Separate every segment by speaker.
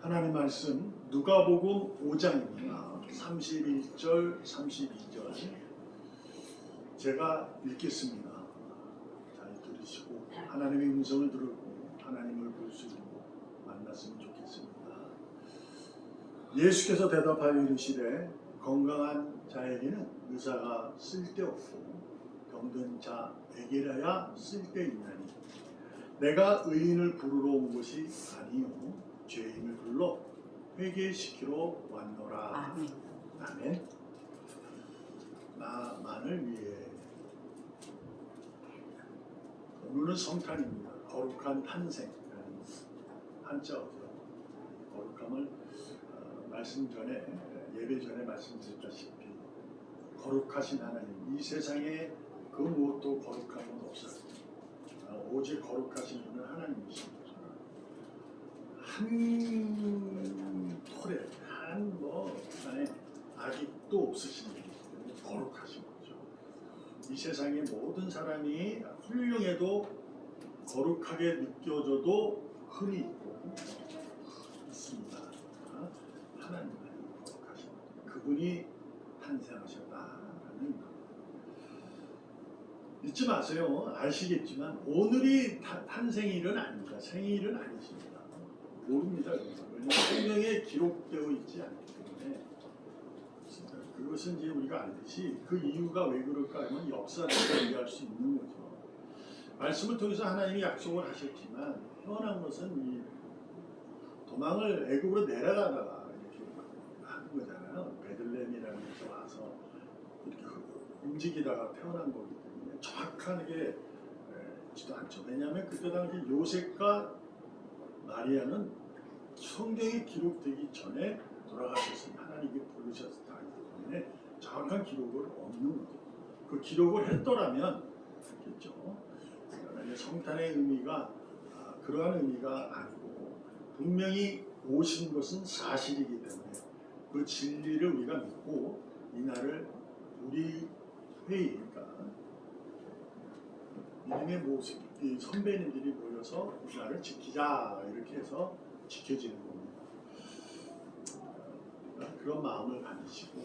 Speaker 1: 하나님 말씀 누가복음 5장입니다. 31절, 32절 제가 읽겠습니다. 잘 들으시고 하나님의 음성을 들었고 하나님을 볼 수 있고 만났으면 좋겠습니다. 예수께서 대답하여 이르시되 건강한 자에게는 의사가 쓸데없고 병든 자에게라야 쓸데있나니 내가 의인을 부르러 온 것이 아니요 죄인을 불러 회개시키러 왔노라.
Speaker 2: 아멘.
Speaker 1: 아멘. 나만을 위해. 오늘은 성탄입니다. 거룩한 탄생이라는 한자어죠. 거룩함을 말씀 전에 예배 전에 말씀드렸다시피 거룩하신 하나님, 이 세상에 그 무엇도 거룩함은 없어요. 오직 거룩하신 분은 하나님이십니다. 한 톨에 안에 악익도 없으신 분이기 때문에 거룩하신 거죠. 이 세상의 모든 사람이 훌륭해도 거룩하게 느껴져도 흠이 있고 있습니다. 하나님은 거룩하신 분, 그분이 탄생하셨다라는 잊지 마세요. 아시겠지만 오늘이 탄생일은 아닙니다. 생일은 아니십니다. 모릅니다. 왜냐하면 성경에 기록되어 있지 않기 때문에 그것은 이제 우리가 알듯이 그 이유가 왜 그럴까 하면 역사를 이해할 수 있는 거죠. 말씀을 통해서 하나님이 약속을 하셨지만 태어난 것은 이 도망을 애굽으로 내려가다가 이렇게 하는 거잖아요. 베들레헴이라는 데서 와서 이렇게 움직이다가 태어난 거기 때문에 정확하게 있지도 않죠. 왜냐하면 그때 당시 요셉과 마리아는 성경이 기록되기 전에 돌아가셨으니 하나님이 부르셨기 때문에 정확한 기록을 없는 거죠. 그 기록을 했더라면 알겠죠. 그러나 성탄의 의미가 그러한 의미가 아니고 분명히 오신 것은 사실이기 때문에 그 진리를 우리가 믿고 이날을 우리 회의, 그러니까 믿음의 모습, 이 선배님들이 모여서 이날을 지키자 이렇게 해서 지켜지는 겁니다. 그런 마음을 가지시고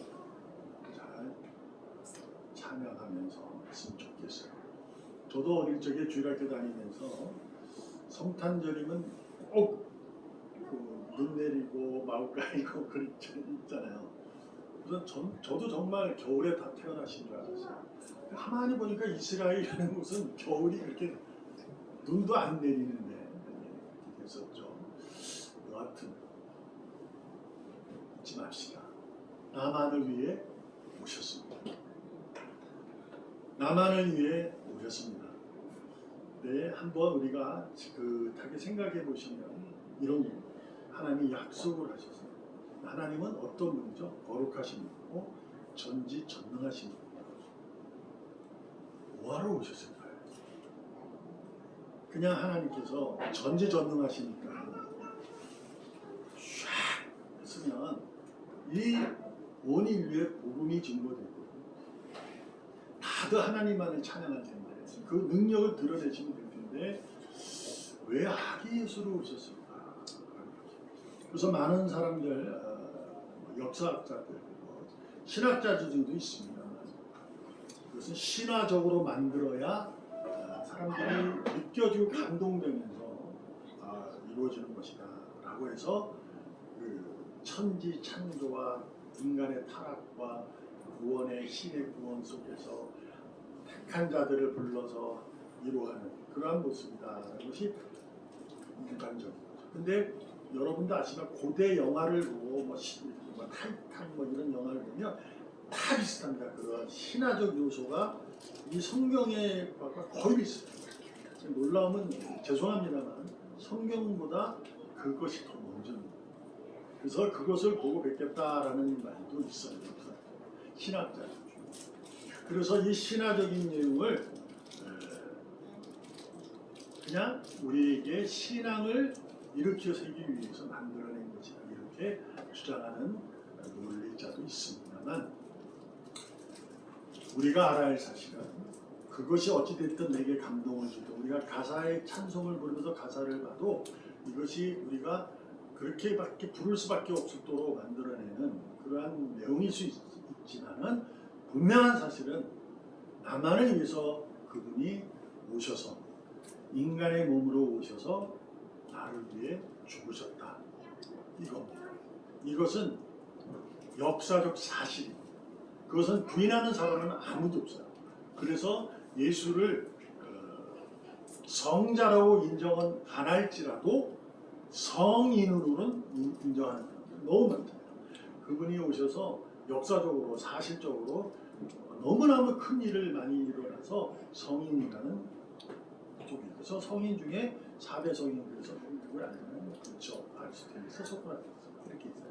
Speaker 1: 잘 찬양하면서 했으면 좋겠어요. 저도 어릴 적에 주일학교 다니면서 성탄절이면 꼭 눈 내리고 마구 가리고 그런 절 있잖아요. 그래서 저도 정말 겨울에 다 태어나신 줄 알았어요. 가만히 보니까 이스라엘이라는 곳은 겨울이 그렇게 눈도 안 내리는데 그렇게 됐었죠. 여하튼 잊지 맙시다. 나만을 위해 오셨습니다. 나만을 위해 오셨습니다. 네, 한번 우리가 지긋하게 생각해 보시면 이런 하나님이 약속을 하셨어요. 하나님은 어떤 분이죠? 거룩하신 분이고 전지전능하신 분이에요. 뭐하러 오셨을까요? 그냥 하나님께서 전지전능하시니까 샥 했으면 이 온 인류의 복음이 증거되고 다들 하나님만을 찬양할 텐데 그 능력을 드러내시면 될 텐데 왜 아기 예수로 오셨을까? 그래서 많은 사람들, 역사학자들, 신학자들도 있습니다. 그것은 신화적으로 만들어야 사람들이 느껴지고 감동되면서 이루어지는 것이다 라고 해서 그 천지 창조와 인간의 타락과 구원의 신의 구원 속에서 택한 자들을 불러서 이루어가는 그러한 모습이다. 것이 일반적인 거죠. 근데 여러분도 아시지만 고대 영화를 보고 뭐 타이탄 뭐 이런 영화를 보면 다 비슷합니다. 그런 신화적 요소가 이 성경의 것과 거의 비슷해요. 놀라움은 죄송합니다만 성경보다 그것이 더 먼저입니다. 그래서 그것을 보고 뵙겠다라는 말도 있어요. 신학자들 중에. 그래서 이 신화적인 내용을 그냥 우리에게 신앙을 일으켜 세우기 위해서 만들어낸 것이다 이렇게 주장하는 논리자도 있습니다만 우리가 알아야 할 사실은 그것이 어찌됐든 내게 감동을 주고 우리가 가사의 찬송을 부르면서 가사를 봐도 이것이 우리가 그렇게밖에 부를 수밖에 없도록 만들어내는 그러한 내용일 수 있지만은 분명한 사실은 나만을 위해서 그분이 오셔서 인간의 몸으로 오셔서 나를 위해 죽으셨다. 이겁니다. 이것은 역사적 사실입니다. 그것은 부인하는 사람은 아무도 없어요. 그래서 예수를 성자라고 인정은 안 할지라도 성인으로는 인정하는 사람들 너무 많잖아요. 그분이 오셔서 역사적으로 사실적으로 너무너무 큰 일을 많이 일어나서 성인이라는 쪽이 있어서 성인 중에 4대 성인 그래서 누구를 알면 그렇죠. 아리스토텔레스, 소크라테스 이렇게 있어요.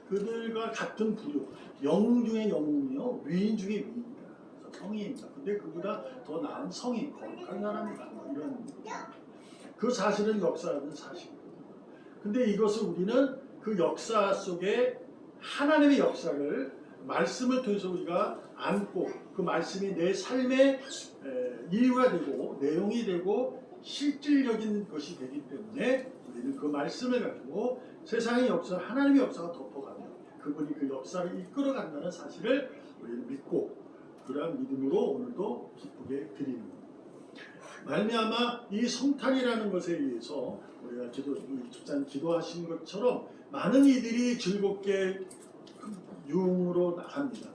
Speaker 1: 그들과 같은 부류, 영웅 중에 영웅이요, 위인 중에 위인이다. 그래서 성인입니다. 근데 그보다 더 나은 성인, 거룩한 사람이다. 뭐 이런 그 사실은 역사라는 사실이거든요. 근데 이것을 우리는 그 역사 속에 하나님의 역사를 말씀을 통해서 우리가 안고 그 말씀이 내 삶의 이유가 되고 내용이 되고 실질적인 것이 되기 때문에 우리는 그 말씀을 가지고 세상의 역사, 하나님의 역사가 덮어가며 그분이 그 역사를 이끌어간다는 사실을 우리는 믿고 그러한 믿음으로 오늘도 기쁘게 드리는 겁니다. 말미암아 이 성탄이라는 것에 의해서 우리가 집사님 기도하신 것처럼 많은 이들이 즐겁게 유흥으로 나갑니다.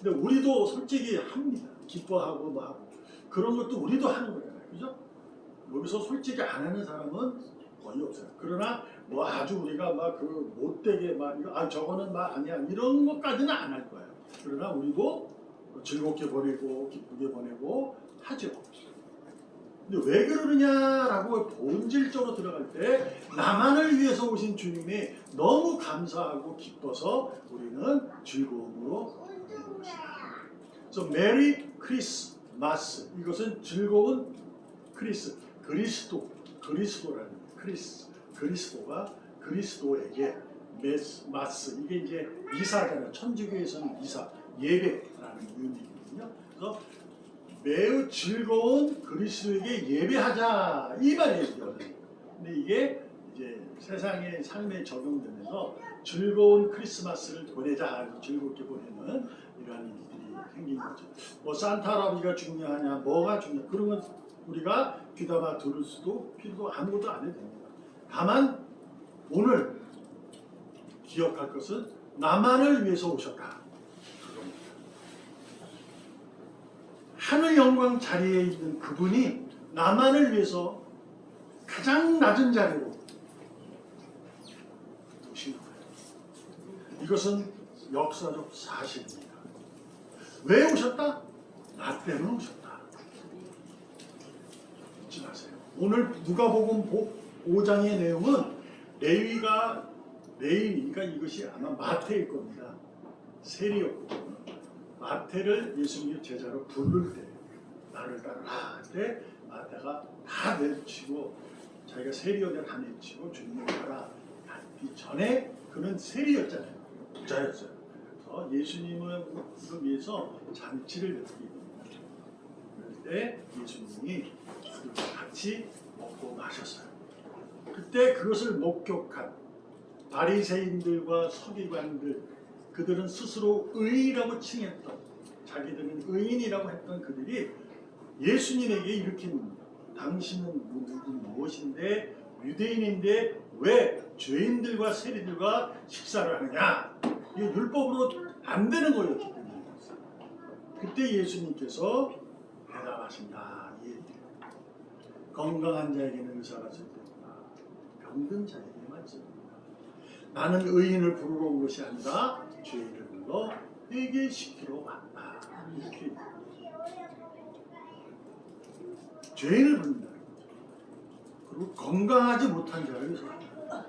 Speaker 1: 근데 우리도 솔직히 합니다. 기뻐하고 뭐 하고 그런 것도 우리도 하는 거잖아요. 그죠? 여기서 솔직히 안 하는 사람은 거의 없어요. 그러나 뭐 아주 우리가 막 그 못되게 막 저거는 막 아니야 이런 것까지는 안 할 거예요. 그러나 우리도 즐겁게 보내고 기쁘게 보내고 하죠. 근데 왜 그러느냐라고 본질적으로 들어갈 때 나만을 위해서 오신 주님이 너무 감사하고 기뻐서 우리는 즐거움으로 보내는 것입니다. 그래서 메리 크리스마스 이것은 즐거운 그리스도라는 그리스도가 그리스도에게 마스 이게 이제 미사잖아요. 천주교에서는 미사 예배라는 의미거든요. 그래서 매우 즐거운 그리스도에게 예배하자 이 말이에요. 근데 이게 이제 세상의 삶에 적용되면서 즐거운 크리스마스를 보내자 즐겁게 보내는 이러한 일들이 생긴 거죠. 뭐 산타 할아버지가 중요하냐 뭐가 중요하냐 그런 건 우리가 귀담아 들을 수도 필요도 아무것도 안 해도 됩니다. 다만 오늘 기억할 것은 나만을 위해서 오셨다. 하늘 영광 자리에 있는 그분이 나만을 위해서 가장 낮은 자리로 오신 거예요. 이것은 역사적 사실입니다. 왜 오셨다? 나 때문에 오셨다. 잊지 마세요. 오늘 누가복음 5장의 내용은 레위니까 이것이 아마 마태일 겁니다. 세리였거든요. 마태를 예수님의 제자로 부를 때 나를 따르라 할 때 마태가 다 내치고 자기가 세리였냐 다 내치고 주님을 따라 이 전에 그는 세리였잖아요. 부자였어요. 그래서 예수님을 위해서 잔치를 베풀입니다. 그럴 때 예수님이 같이 먹고 마셨어요. 그때 그것을 목격한 바리새인들과 서기관들 그들은 스스로 의라고 칭했던 자기들은 의인이라고 했던 그들이 예수님에게 이렇게 묻는다. 당신은 무엇인데 유대인인데 왜 죄인들과 세리들과 식사를 하느냐? 이게 율법으로 안 되는 거였기 때문에 그때 예수님께서 대답하신다. 건강한 자에게는 의사가 있다. 병든 자에게만 있습니다. 나는 의인을 부르러 온 것이 아니라 죄인을 불러 회개시키러 왔다. 이렇게 죄인을 부른다는 거죠. 그리고 건강하지 못한 자를 위해서 왔다.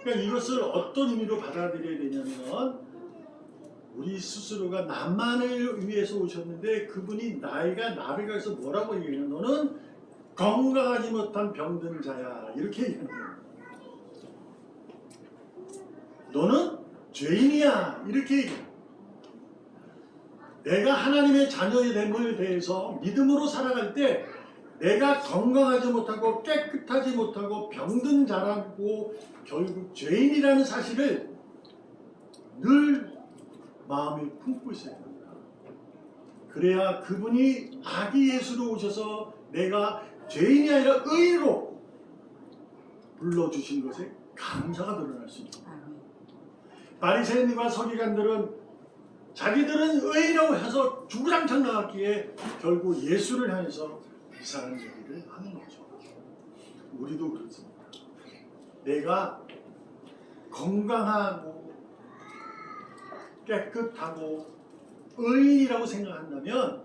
Speaker 1: 그러니까 이것을 어떤 의미로 받아들여야 되냐면 우리 스스로가 나만을 위해서 오셨는데 그분이 나를 가서 뭐라고 얘기해요? 너는 건강하지 못한 병든 자야. 이렇게 얘기하는 거예요. 너는 죄인이야. 이렇게 얘기해요. 내가 하나님의 자녀의 됨을 대해서 믿음으로 살아갈 때 내가 건강하지 못하고 깨끗하지 못하고 병든 자라고 결국 죄인이라는 사실을 늘 마음에 품고 있어야 됩니다. 그래야 그분이 아기 예수로 오셔서 내가 죄인이 아니라 의인으로 불러주신 것에 감사가 드러날 수 있습니다. 바리새인과 서기관들은 자기들은 의인이라고 해서 주구장창 나갔기에 결국 예수를 향해서 이상한 얘기를 하는 거죠. 우리도 그렇습니다. 내가 건강하고 깨끗하고 의인이라고 생각한다면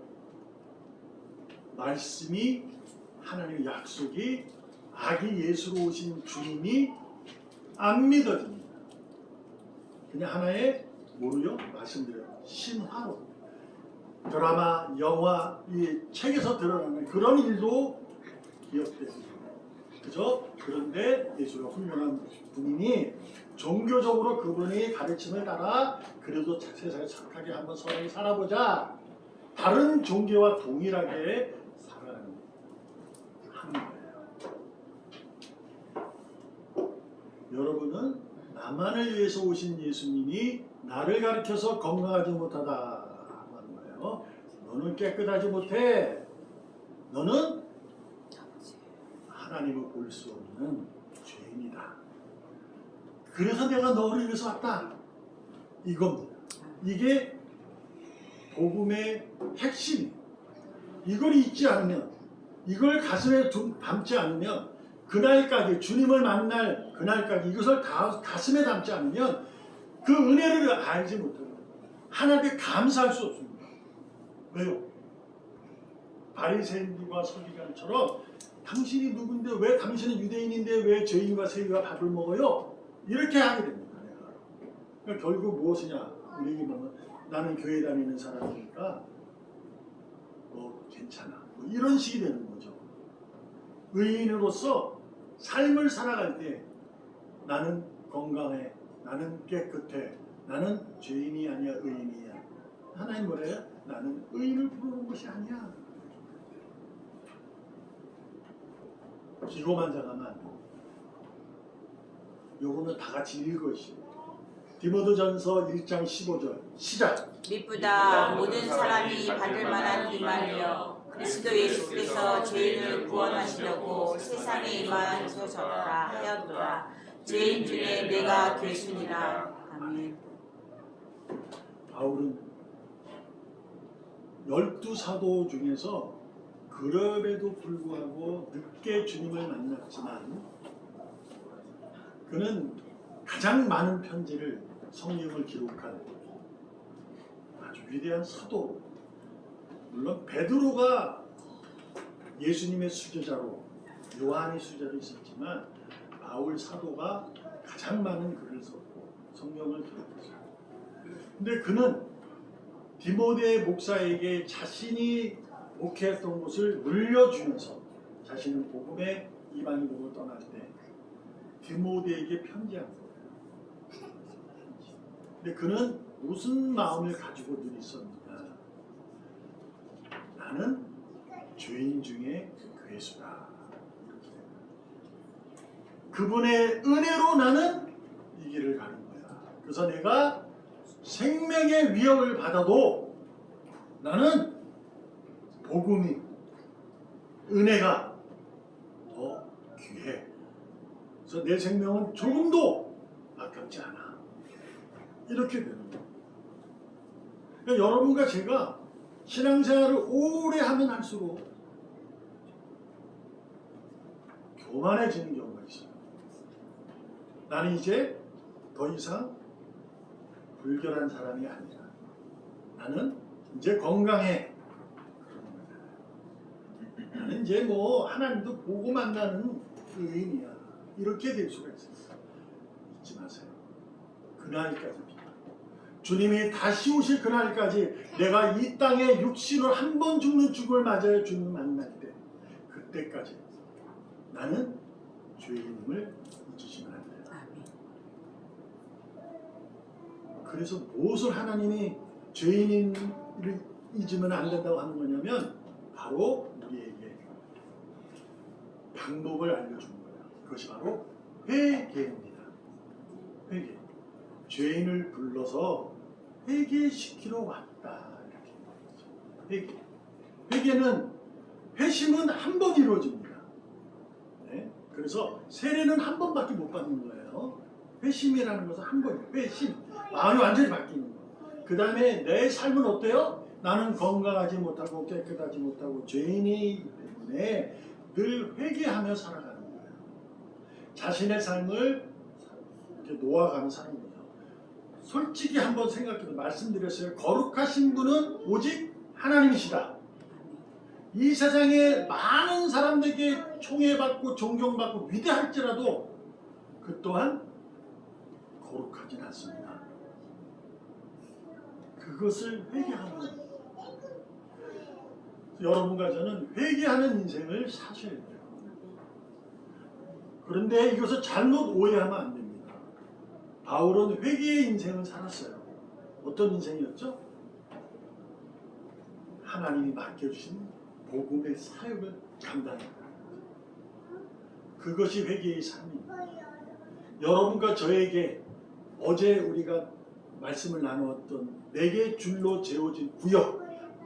Speaker 1: 말씀이 하나님의 약속이 아기 예수로 오신 주님이 안 믿어집니다. 그냥 하나의 뭐로요? 말씀드려요. 신화로 드라마, 영화, 이 책에서 드러나는 그런 일도 기억됩니다. 그죠? 그런데 예수가 훌륭한 분이니 종교적으로 그분의 가르침을 따라 그래도 세상에 착하게 한번 서로 살아보자. 다른 종교와 동일하게 살아가는 거예요. 여러분은 나만을 위해서 오신 예수님이 나를 가르쳐서 건강하지 못하다 하는 거예요. 너는 깨끗하지 못해. 너는 하나님을 볼 수 없는 죄인이다. 그래서 내가 너를 위해서 왔다. 이겁니다. 이게 복음의 핵심. 이걸 잊지 않으면, 이걸 가슴에 담지 않으면, 그날까지 주님을 만날 그날까지 이것을 가슴에 담지 않으면 그 은혜를 알지 못합니다. 하나님께 감사할 수 없습니다. 왜요? 바리새인들과 서기관처럼 당신이 누군데 왜 당신은 유대인인데 왜 죄인과 세리와 밥을 먹어요? 이렇게 하게 됩니다. 그러니까 결국 무엇이냐? 우리 보면 나는 교회 다니는 사람이니까 뭐 괜찮아. 뭐 이런 식이 되는 거죠. 의인으로서 삶을 살아갈 때 나는 건강해, 나는 깨끗해, 나는 죄인이 아니야, 의인이야. 하나님 뭐래요? 나는 의인을 부르는 것이 아니야. 기고만장하면 안 돼. 요거는 다 같이 읽으시오. 디모데전서 1장 15절 시작.
Speaker 2: 미쁘다 모든 사람이 받을 만한 기만이여 그리스도 예수께서 죄인을 구원하시려고 세상에 임하셔졌다 하였노라. 죄인 중에 내가 괴순이라. 아멘.
Speaker 1: 바울은 12사도 중에서 그럼에도 불구하고 늦게 주님을 만났지만 그는 가장 많은 편지를 성경을 기록한 아주 위대한 사도. 물론 베드로가 예수님의 수제자로 요한의 수제자로 있었지만 바울 사도가 가장 많은 글을 썼고 성경을 기록했어요. 근데 그는 디모데 목사에게 자신이 목회했던 곳을 물려주면서 자신은 복음의 이방인으로 떠날 때 디모데에게 편지한 거예요. 근데 그는 무슨 마음을 가지고 늘 있었느냐? 나는 죄인 중에 괴수다. 그분의 은혜로 나는 이 길을 가는 거야. 그래서 내가 생명의 위협을 받아도 나는 복음이, 은혜가 더 귀해. 그래서 내 생명은 조금도 아깝지 않아. 이렇게 되는 거예요. 그러니까 여러분과 제가 신앙생활을 오래 하면 할수록 교만해지는 경우가 있어요. 나는 이제 더 이상 불결한 사람이 아니야. 나는 이제 건강해. 나는 이제 뭐 하나님도 보고 만나는 의인이야. 이렇게 될 수가 있습니다. 잊지 마세요. 그날까지입니다. 주님이 다시 오실 그날까지 내가 이 땅에 육신으로 한 번 죽는 죽을 맞아야 주님 만날 때 그때까지 나는 죄인임을 잊으시면 안 돼요. 그래서 무엇을 하나님이 죄인을 잊으면 안 된다고 하는 거냐면 바로 우리에게 방법을 알려주는 거예요. 그것이 바로 회개입니다. 회개. 죄인을 불러서 회개시키러 왔다. 이렇게 말하죠. 회개. 회개는 회심은 한 번 이루어집니다. 네? 그래서 세례는 한 번밖에 못 받는 거예요. 회심이라는 것은 한 번이에요. 회심. 마음이 완전히 바뀌는 거예요. 그 다음에 내 삶은 어때요? 나는 건강하지 못하고 깨끗하지 못하고 죄인이기 때문에 늘 회개하며 살아가는 거예요. 자신의 삶을 이렇게 놓아가는 사람이죠. 솔직히 한번 생각해도 말씀드렸어요. 거룩하신 분은 오직 하나님이시다. 이 세상에 많은 사람들에게 총애받고 존경받고 위대할지라도 그 또한 거룩하진 않습니다. 그것을 회개하는 여러분과 저는 회개하는 인생을 사셔야 돼요. 그런데 이것을 잘못 오해하면 안 됩니다. 바울은 회개의 인생을 살았어요. 어떤 인생이었죠? 하나님이 맡겨주신 복음의 사역을 감당했다. 그것이 회개의 삶입니다. 여러분과 저에게 어제 우리가 말씀을 나누었던 내게 줄로 재워진 구역,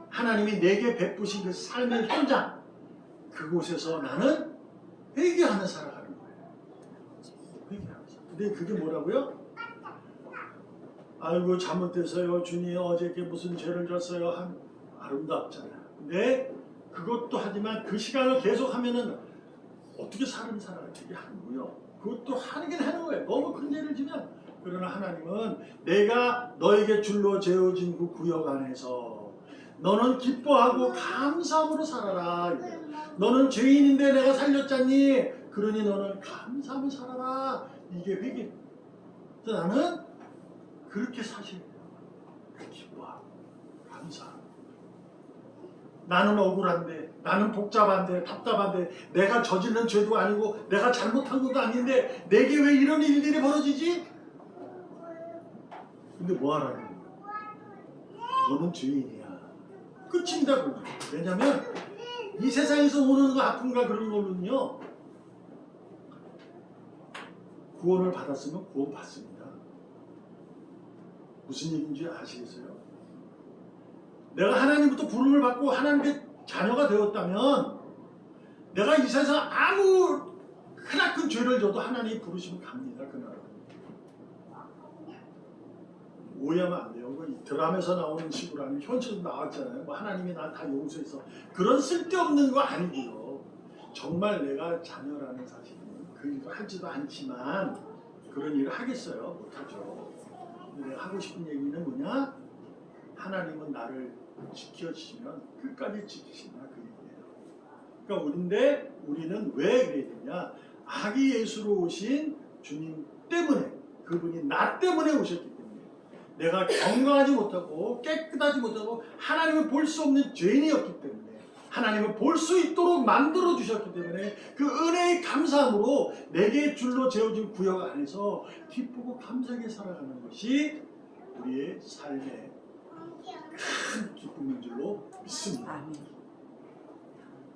Speaker 1: 하나님이 내게 베푸신 그 삶의 현장, 그곳에서 나는 회개하며 살아가는 거예요. 회개하면서. 근데 그게 뭐라고요? 아이고 잘못됐어요. 주님 어저께 무슨 죄를 졌어요. 아름답잖아요. 근데 그것도 하지만 그 시간을 계속하면은 어떻게 사람이 살아요? 되게 하고요. 그것도 하긴 하는 거예요. 너무 큰 죄를 지면. 그러나 하나님은 내가 너에게 줄로 재어진 그 구역 안에서 너는 기뻐하고 감사함으로 살아라. 너는 죄인인데 내가 살렸잖니. 그러니 너는 감사함으로 살아라. 이게 회개. 그래서 나는 그렇게 사셔야 돼요. 기뻐하고 감사하고. 나는 억울한데, 나는 복잡한데, 답답한데, 내가 저지른 죄도 아니고 내가 잘못한 것도 아닌데 내게 왜 이런 일들이 벌어지지? 근데 뭐하라는 거야? 너는 죄인이야. 끝입니다. 그건. 왜냐면 이 세상에서 오는 거 아픔과 그런 걸로는요, 구원을 받았으면 구원 받습니다. 무슨 얘기인지 아시겠어요? 내가 하나님부터 부름을 받고 하나님의 자녀가 되었다면 내가 이 세상 아무 크나큰 죄를 져도 하나님이 부르시면 갑니다. 그날. 오해하면 안 돼요. 드라마에서 나오는 식으로 하면 현실도 나왔잖아요. 뭐 하나님이 나 다 용서해서. 그런 쓸데없는 거 아니고요. 정말 내가 자녀라는 사실은 그 일도 하지도 않지만 그런 일을 하겠어요? 못하죠. 근데 내가 하고 싶은 얘기는 뭐냐? 하나님은 나를 지켜주시면 끝까지 지키신다. 그 얘기예요. 그러니까 우리는 왜 그래야 되냐? 아기 예수로 오신 주님 때문에, 그분이 나 때문에 오셨기 때문에, 내가 건강하지 못하고 깨끗하지 못하고 하나님을 볼 수 없는 죄인이었기 때문에, 하나님을 볼 수 있도록 만들어 주셨기 때문에 그 은혜의 감사함으로 내게 줄로 재어진 구역 안에서 기쁘고 감사하게 살아가는 것이 우리의 삶의 큰 기쁨인 줄로 믿습니다.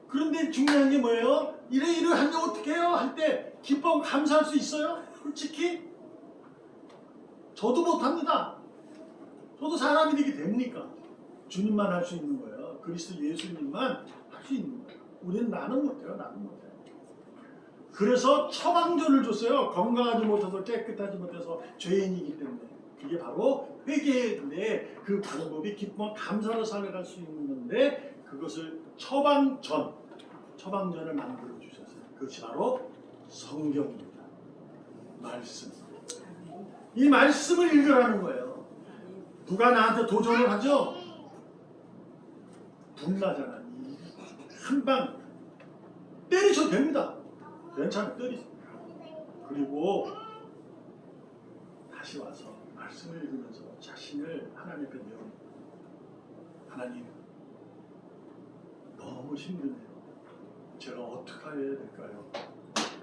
Speaker 1: 그런데 중요한 게 뭐예요? 이래 하는데 어떻게 해요? 할 때 기뻐하고 감사할 수 있어요? 솔직히 저도 못합니다. 저도 사람이 되게 됩니까? 주님만 할 수 있는 거예요. 그리스도 예수님만 할 수 있는 거예요. 우리는 나는 못해요. 나는 못해요. 그래서 처방전을 줬어요. 건강하지 못해서 깨끗하지 못해서 죄인이기 때문에. 그게 바로 회개인데 그 방법이 기쁨과 감사로 살아갈 수 있는 건데 그것을 처방전을 만들어 주셨어요. 그것이 바로 성경입니다. 말씀. 이 말씀을 읽으라는 거예요. 누가 나한테 도전을 하죠? 분나잖아. 한 방 때리셔도 됩니다. 괜찮아, 때리세요. 그리고 다시 와서 말씀을 읽으면서 자신을 하나님 앞에 내어놓고, 하나님 너무 힘드네요. 제가 어떻게 해야 될까요?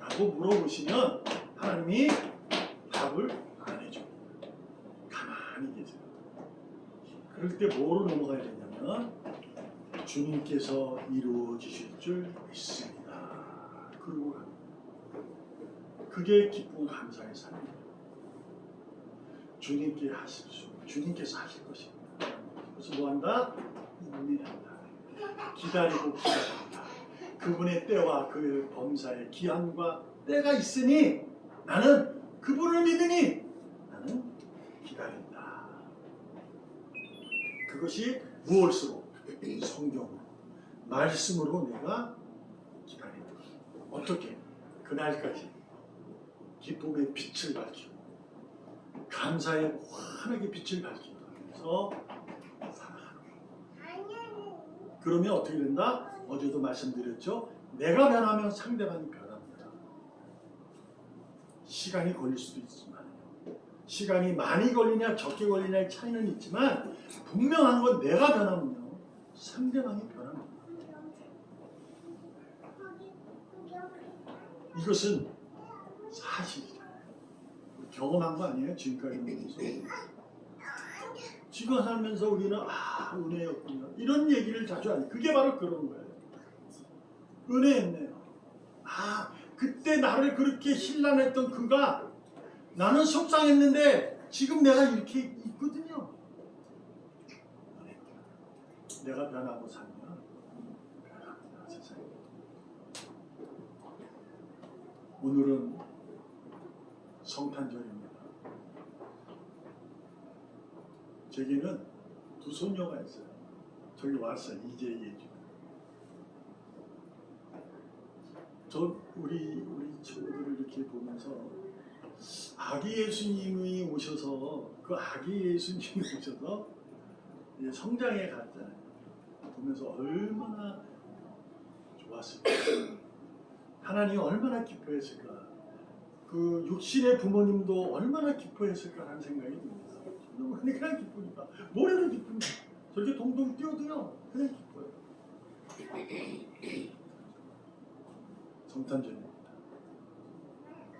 Speaker 1: 라고 물어보시면 하나님이 답을 안 해줍니다. 가만히 계세요. 그럴 때 뭐로 넘어가야 되냐면 주님께서 이루어 주실 줄 믿습니다. 그러고 그게 기쁨 감사의 삶이에요. 주님께 하실 수, 주님께서 하실 것입니다. 그래서 뭐한다? 인내한다. 기다리고 기다린다. 그분의 때와 그 범사의 기한과 때가 있으니 나는 그분을 믿으니 나는 기다린다. 그것이 무엇으로? 성경으로, 말씀으로 내가 기다린다. 어떻게? 그날까지 기쁨의 빛을 밝히고 감사의 환하게 빛을 밝히면서 살아가는 거예요. 그러면 어떻게 된다? 어제도 말씀드렸죠? 내가 변하면 상대방이 변합니다. 시간이 걸릴 수도 있지만 시간이 많이 걸리냐 적게 걸리냐의 차이는 있지만 분명한 건 내가 변하면요 상대방이 변합니다. 이것은 사실이잖아요. 경험한 거 아니에요? 지금까지 보면서 지금 살면서 우리는 은혜였군요 이런 얘기를 자주 하니 그게 바로 그런 거예요. 은혜였네요. 그때 나를 그렇게 신란했던 그가 나는 속상했는데 지금 내가 이렇게 있거든요. 내가 변하고 살면 변합니다. 세상에. 오늘은 성탄절입니다. 제게는 두 손녀가 있어요. 저기 왔어요. 이제 예주. 우리 친구들을 이렇게 보면서 아기 예수님이 오셔서 그 아기 예수님이 오셔서 성장해 갔잖아요. 보면서 얼마나 좋았을까. 하나님 얼마나 기뻐했을까. 그 육신의 부모님도 얼마나 기뻐했을까라는 생각이 듭니다. 그냥 기쁘니까 뭐래도 기쁩니다. 저렇게 동동 뛰어도요 그냥 기뻐요. 성탄절입니다.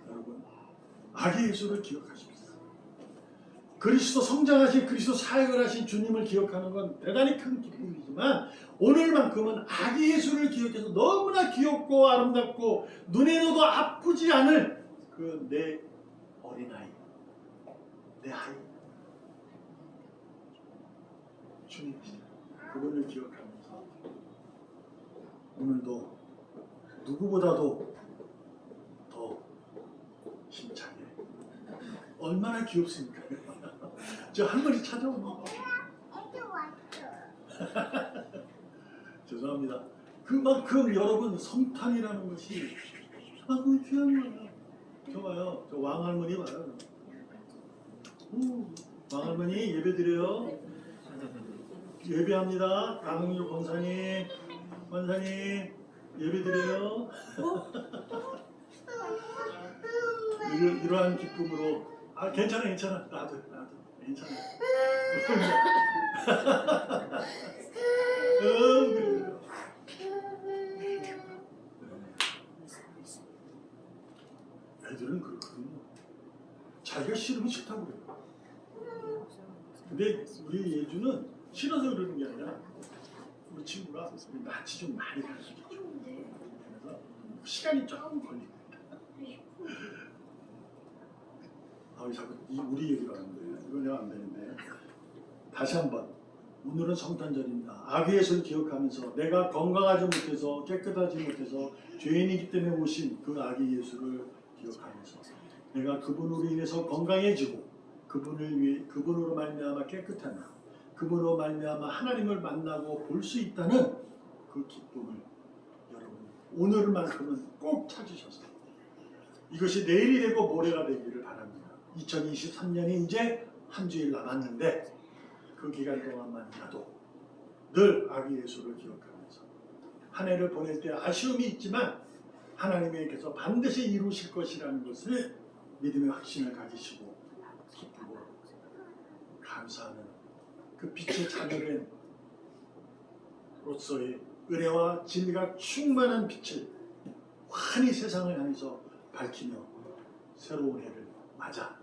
Speaker 1: 여러분 아기 예수를 기억하십시오. 그리스도 성장하신 그리스도 사역을 하신 주님을 기억하는 건 대단히 큰 기쁨이지만 오늘만큼은 아기 예수를 기억해서 너무나 귀엽고 아름답고 눈에 넣어도 아프지 않을 그 내 어린아이, 내 아이 주님이시다. 그분을 기억하면서 오늘도 누구보다도 더 힘차게 얼마나 귀엽습니까? 저 할머니 찾아오는 거 죄송합니다. 그만큼 여러분 성탄이라는 것이 그 귀한 거예요. 저 봐요. 저 왕할머니 봐요. 왕할머니 예배드려요. 예배합니다. 강흥유 권사님 예배드려요. 이러한 기쁨으로 괜찮아 나도 괜찮아. 그래요. 애들은 그렇거든요. 자기가 싫으면 싫다고 그래요. 근데 우리 예주는 싫어서 그러는 게 아니라 우리 친구가 낯이 좀 많이 가르쳐줘. 그래서 시간이 조금 걸립니다. 자꾸 우리 얘기를 하는 거예요. 이거 내가 안 되는데. 다시 한번 오늘은 성탄절입니다. 아기 예수를 기억하면서 내가 건강하지 못해서 깨끗하지 못해서 죄인이기 때문에 오신 그 아기 예수를 기억하면서 내가 그분으로 인해서 건강해지고 그분으로 말미암아 깨끗한 그분으로 말미암아 하나님을 만나고 볼 수 있다는 그 기쁨을 여러분 오늘만큼은 꼭 찾으셔서 이것이 내일이 되고 모레가 되기를 바랍니다. 2023년이 이제 한 주일 남았는데 그 기간 동안만이라도 늘 아기 예수를 기억하면서 한 해를 보낼 때 아쉬움이 있지만 하나님께서 반드시 이루실 것이라는 것을 믿음의 확신을 가지시고 기쁘고 감사하는 그 빛의 자녀된 로서의 은혜와 진리가 충만한 빛을 환히 세상을 향해서 밝히며 새로운 해를 맞아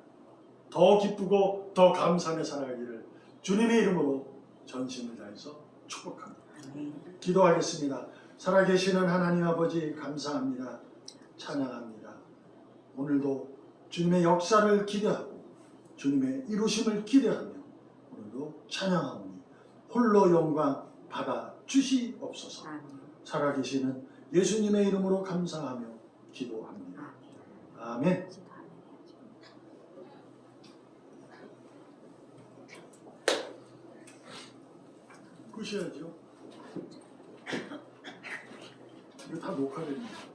Speaker 1: 더 기쁘고 더 감사하며 살아가기를 주님의 이름으로 전심을 다해서 축복합니다. 기도하겠습니다. 살아계시는 하나님 아버지 감사합니다. 찬양합니다.
Speaker 3: 오늘도 주님의 역사를 기대하고 주님의 이루심을 기대하며 오늘도 찬양하오니 홀로 영광 받아 주시옵소서. 살아계시는 예수님의 이름으로 감사하며 기도합니다. 아멘.
Speaker 1: 끄셔야죠. 이거 다 녹화됩니다.